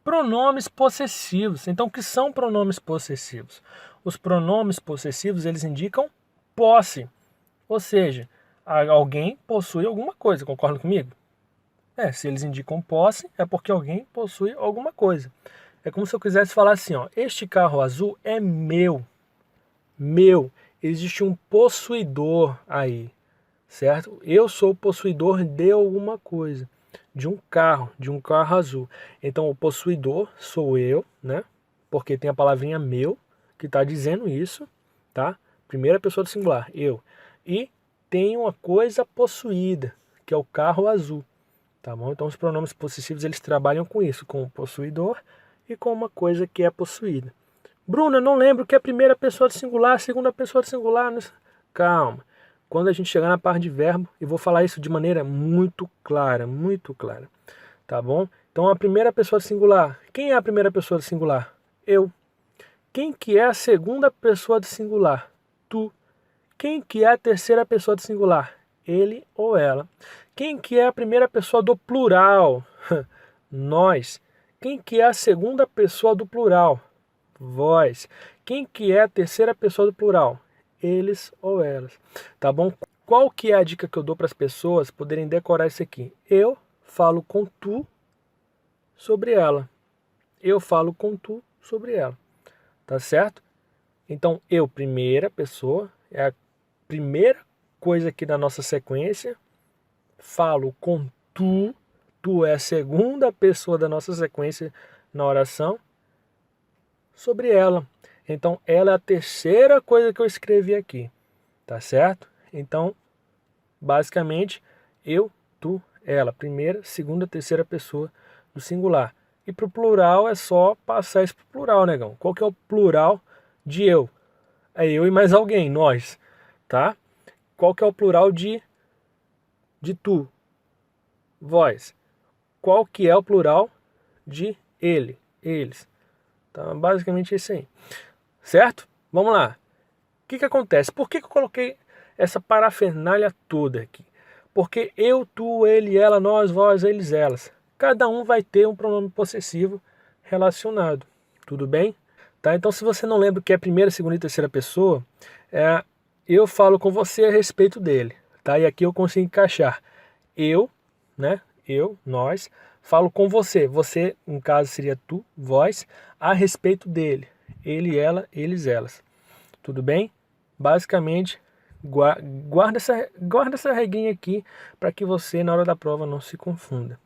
Pronomes possessivos. Então, o que são pronomes possessivos? Os pronomes possessivos, eles indicam posse. Ou seja, alguém possui alguma coisa, concorda comigo? Se eles indicam posse, é porque alguém possui alguma coisa. É como se eu quisesse falar assim, ó, este carro azul é meu. Meu. Existe um possuidor aí, certo? Eu sou o possuidor de alguma coisa, de um carro azul. Então, o possuidor sou eu, né? Porque tem a palavrinha meu, que está dizendo isso, tá? Primeira pessoa do singular, eu. E tem uma coisa possuída, que é o carro azul, tá bom? Então, os pronomes possessivos, eles trabalham com isso, com o possuidor e com uma coisa que é possuída. Bruno, eu não lembro que é a primeira pessoa do singular, a segunda pessoa do singular. Calma. Quando a gente chegar na parte de verbo, eu vou falar isso de maneira muito clara, tá bom? Então, a primeira pessoa do singular. Quem é a primeira pessoa do singular? Eu. Quem que é a segunda pessoa do singular? Tu. Quem que é a terceira pessoa do singular? Ele ou ela. Quem que é a primeira pessoa do plural? Nós. Quem que é a segunda pessoa do plural? Vós. Quem que é a terceira pessoa do plural? Eles ou elas. Tá bom? Qual que é a dica que eu dou para as pessoas poderem decorar isso aqui? Eu falo com tu sobre ela. Eu falo com tu sobre ela. Tá certo? Então, eu, primeira pessoa, é a primeira coisa aqui da nossa sequência. Falo com tu. Tu é a segunda pessoa da nossa sequência na oração sobre ela. Então, ela é a terceira coisa que eu escrevi aqui, tá certo? Então, basicamente, eu, tu, ela. Primeira, segunda, terceira pessoa do singular. E para o plural é só passar isso para o plural, negão. Qual que é o plural de eu? É eu e mais alguém, nós, tá? Qual que é o plural de tu? Vós. Qual que é o plural de ele? Eles. Tá? Basicamente isso aí. Certo? Vamos lá. O que acontece? Por que eu coloquei essa parafernália toda aqui? Porque eu, tu, ele, ela, nós, vós, eles, elas. Cada um vai ter um pronome possessivo relacionado. Tudo bem? Tá? Então, se você não lembra o que é primeira, segunda e terceira pessoa, eu falo com você a respeito dele. Tá? E aqui eu consigo encaixar eu, né? Eu, nós, falo com você. Você, no caso, seria tu, vós, a respeito dele. Ele, ela, eles, elas. Tudo bem? Basicamente, guarda essa regrinha aqui para que você, na hora da prova, não se confunda.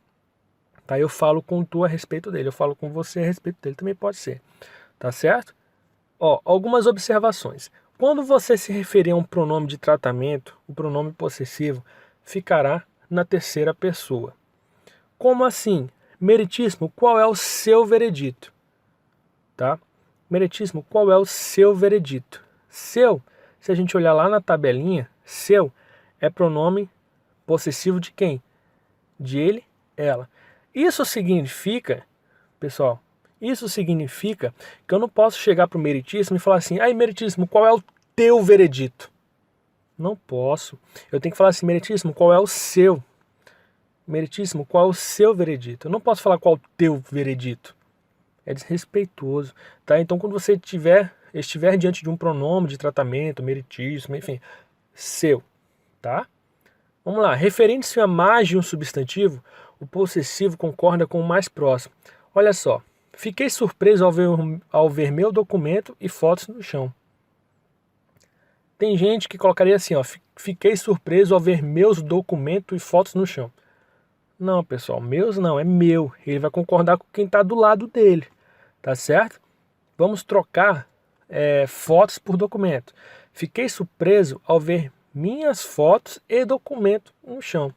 Tá? Eu falo com tu a respeito dele, eu falo com você a respeito dele, também pode ser. Tá certo? Ó, algumas observações. Quando você se referir a um pronome de tratamento, o pronome possessivo ficará na terceira pessoa. Como assim? Meritíssimo, qual é o seu veredito? Tá? Meritíssimo, qual é o seu veredito? Seu, se a gente olhar lá na tabelinha, seu é pronome possessivo de quem? De ele, ela. Isso significa, pessoal, isso significa que eu não posso chegar para o meritíssimo e falar assim, aí meritíssimo, qual é o teu veredito? Não posso. Eu tenho que falar assim, meritíssimo, qual é o seu? Meritíssimo, qual é o seu veredito? Eu não posso falar qual é o teu veredito. É desrespeitoso, tá? Então, quando você estiver diante de um pronome de tratamento, meritíssimo, enfim, seu, tá? Vamos lá. Referente-se a mais de um substantivo, o possessivo concorda com o mais próximo. Olha só. Fiquei surpreso ao ver meu documento e fotos no chão. Tem gente que colocaria assim, ó. Fiquei surpreso ao ver meus documentos e fotos no chão. Não, pessoal, meus não, é meu. Ele vai concordar com quem está do lado dele, tá certo? Vamos trocar fotos por documento. Fiquei surpreso ao ver minhas fotos e documento no chão.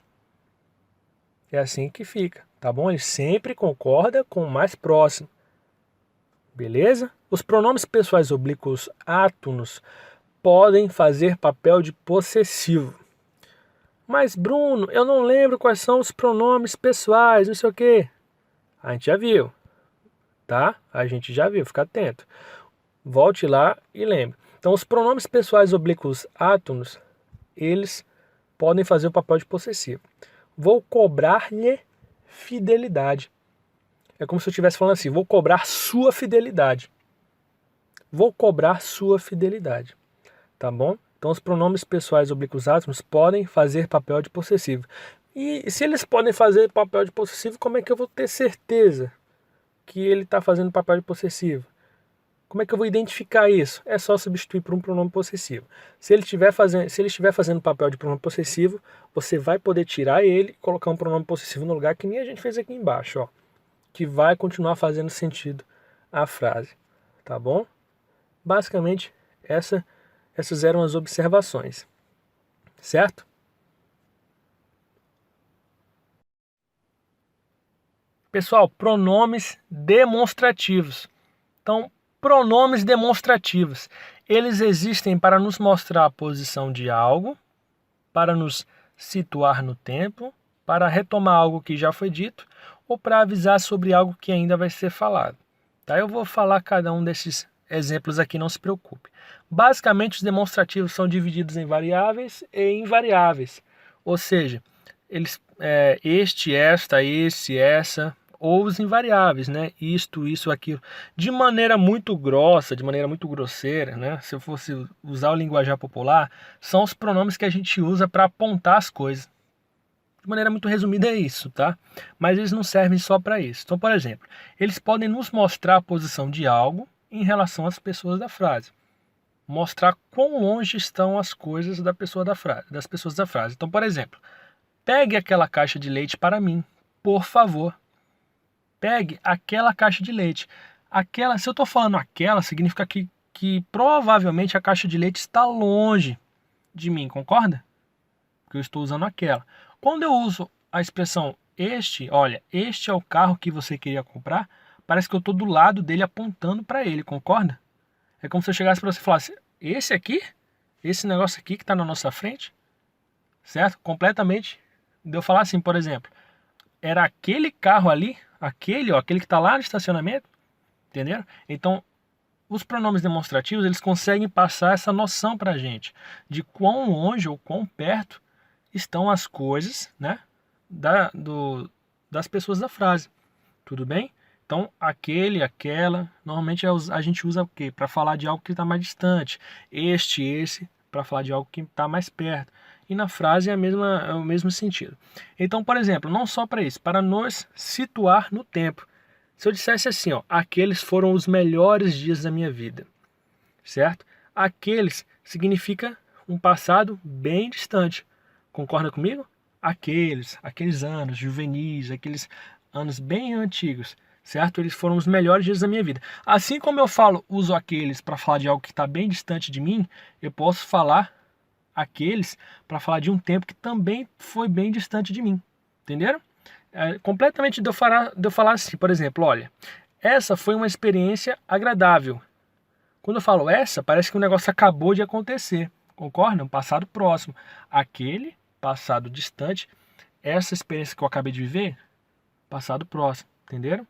É assim que fica, tá bom? Ele sempre concorda com o mais próximo. Beleza? Os pronomes pessoais oblíquos átonos podem fazer papel de possessivo. Mas, Bruno, eu não lembro quais são os pronomes pessoais, não sei o quê. A gente já viu, tá? A gente já viu, fica atento. Volte lá e lembre. Então, os pronomes pessoais oblíquos átonos, eles podem fazer o papel de possessivo. Vou cobrar-lhe fidelidade. É como se eu estivesse falando assim, vou cobrar sua fidelidade. Vou cobrar sua fidelidade, tá bom? Então os pronomes pessoais oblíquos átomos podem fazer papel de possessivo. E se eles podem fazer papel de possessivo, como é que eu vou ter certeza que ele está fazendo papel de possessivo? Como é que eu vou identificar isso? É só substituir por um pronome possessivo. Se ele estiver fazendo papel de pronome possessivo, você vai poder tirar ele e colocar um pronome possessivo no lugar que nem a gente fez aqui embaixo, ó, que vai continuar fazendo sentido a frase, tá bom? Basicamente, essas eram as observações, certo? Pessoal, pronomes demonstrativos. Então, pronomes demonstrativos, eles existem para nos mostrar a posição de algo, para nos situar no tempo, para retomar algo que já foi dito ou para avisar sobre algo que ainda vai ser falado. Tá? Eu vou falar cada um desses exemplos aqui, não se preocupe. Basicamente, os demonstrativos são divididos em variáveis e invariáveis, ou seja, eles, este, esta, esse, essa, ou os invariáveis, né? Isto, isso, aquilo, de maneira muito grossa, de maneira muito grosseira, né? Se eu fosse usar o linguajar popular, são os pronomes que a gente usa para apontar as coisas. De maneira muito resumida é isso, tá? Mas eles não servem só para isso. Então, por exemplo, eles podem nos mostrar a posição de algo em relação às pessoas da frase. Mostrar quão longe estão as coisas das pessoas da frase. Então, por exemplo, pegue aquela caixa de leite para mim, por favor. Pegue aquela caixa de leite. Aquela, se eu estou falando aquela, significa que provavelmente a caixa de leite está longe de mim, concorda? Porque eu estou usando aquela. Quando eu uso a expressão este, olha, este é o carro que você queria comprar, parece que eu estou do lado dele apontando para ele, concorda? É como se eu chegasse para você e falasse, esse aqui? Esse negócio aqui que está na nossa frente? Certo? Completamente. De eu falar assim, por exemplo, era aquele carro ali, aquele que está lá no estacionamento, entenderam? Então, os pronomes demonstrativos, eles conseguem passar essa noção para a gente de quão longe ou quão perto estão as coisas, né, das pessoas da frase. Tudo bem? Então, aquele, aquela, normalmente a gente usa o quê? Para falar de algo que está mais distante. Este, esse, para falar de algo que está mais perto. E na frase é o mesmo sentido. Então, por exemplo, não só para isso, para nos situar no tempo. Se eu dissesse assim, ó, aqueles foram os melhores dias da minha vida, certo? Aqueles significa um passado bem distante. Concorda comigo? Aqueles anos juvenis, aqueles anos bem antigos, certo? Eles foram os melhores dias da minha vida. Assim como eu uso aqueles para falar de algo que está bem distante de mim, eu posso falar aqueles para falar de um tempo que também foi bem distante de mim. Entenderam? Completamente de eu falar assim, por exemplo, olha, essa foi uma experiência agradável. Quando eu falo essa, parece que o negócio acabou de acontecer. Concorda? Um passado próximo. Aquele, passado distante. Essa experiência que eu acabei de viver, passado próximo. Entenderam?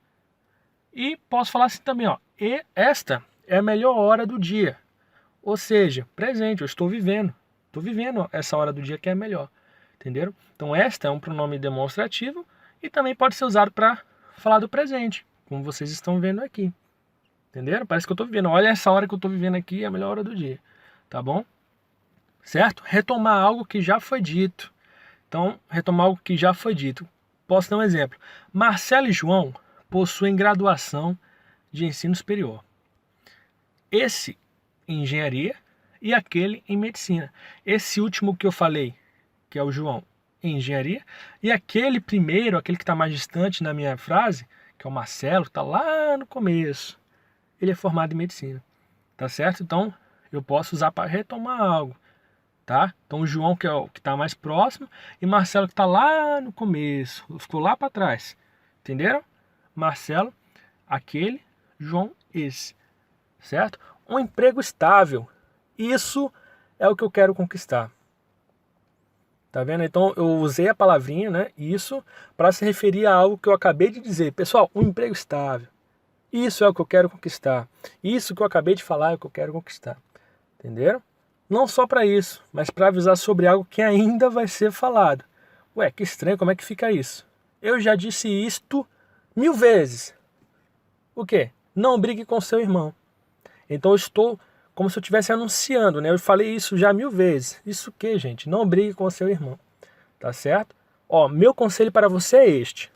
E posso falar assim também, ó. E esta é a melhor hora do dia. Ou seja, presente, eu estou vivendo. Estou vivendo essa hora do dia que é a melhor. Entenderam? Então esta é um pronome demonstrativo e também pode ser usado para falar do presente, como vocês estão vendo aqui. Entenderam? Parece que eu estou vivendo. Olha essa hora que eu estou vivendo aqui, é a melhor hora do dia. Tá bom? Certo? Retomar algo que já foi dito. Então, retomar algo que já foi dito. Posso dar um exemplo. Marcelo e João possuem graduação de ensino superior. Esse em engenharia e aquele em medicina. Esse último que eu falei, que é o João, em engenharia, e aquele primeiro, aquele que está mais distante na minha frase, que é o Marcelo, que está lá no começo, ele é formado em medicina, tá certo? Então, eu posso usar para retomar algo, tá? Então, o João, que é o que está mais próximo, e Marcelo, que está lá no começo, ficou lá para trás, entenderam? Marcelo, aquele, João, esse, certo? Um emprego estável, isso é o que eu quero conquistar. Tá vendo? Então eu usei a palavrinha, né, isso, para se referir a algo que eu acabei de dizer. Pessoal, um emprego estável. Isso é o que eu quero conquistar. Isso que eu acabei de falar é o que eu quero conquistar. Entenderam? Não só para isso, mas para avisar sobre algo que ainda vai ser falado. Ué, que estranho, como é que fica isso? Eu já disse isto 1000 vezes. O quê? Não brigue com seu irmão. Então eu estou como se eu estivesse anunciando, né? Eu falei isso já 1000 vezes. Isso o quê, gente? Não brigue com seu irmão. Tá certo? Ó, meu conselho para você é este.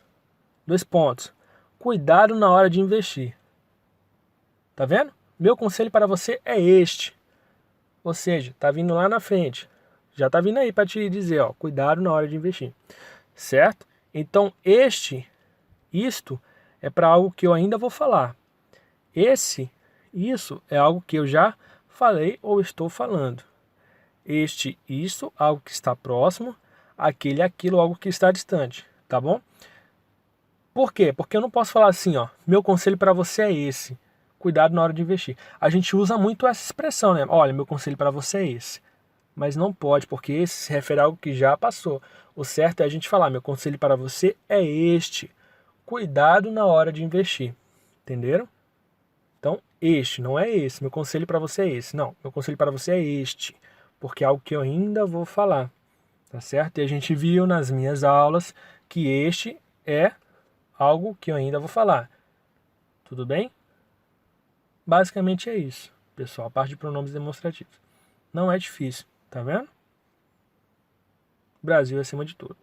2 pontos. Cuidado na hora de investir. Tá vendo? Meu conselho para você é este. Ou seja, tá vindo lá na frente. Já tá vindo aí para te dizer, ó, cuidado na hora de investir. Certo? Então, isto é para algo que eu ainda vou falar. Isso é algo que eu já falei ou estou falando. Isso, algo que está próximo, aquilo, algo que está distante, tá bom? Por quê? Porque eu não posso falar assim, ó, meu conselho para você é esse. Cuidado na hora de investir. A gente usa muito essa expressão, né? Olha, meu conselho para você é esse. Mas não pode, porque esse se refere a algo que já passou. O certo é a gente falar, meu conselho para você é este. Cuidado na hora de investir. Entenderam? Então, este, não é esse. Meu conselho para você é esse. Não, meu conselho para você é este. Porque é algo que eu ainda vou falar. Tá certo? E a gente viu nas minhas aulas que este é algo que eu ainda vou falar. Tudo bem? Basicamente é isso, pessoal. A parte de pronomes demonstrativos. Não é difícil, tá vendo? Brasil acima de tudo.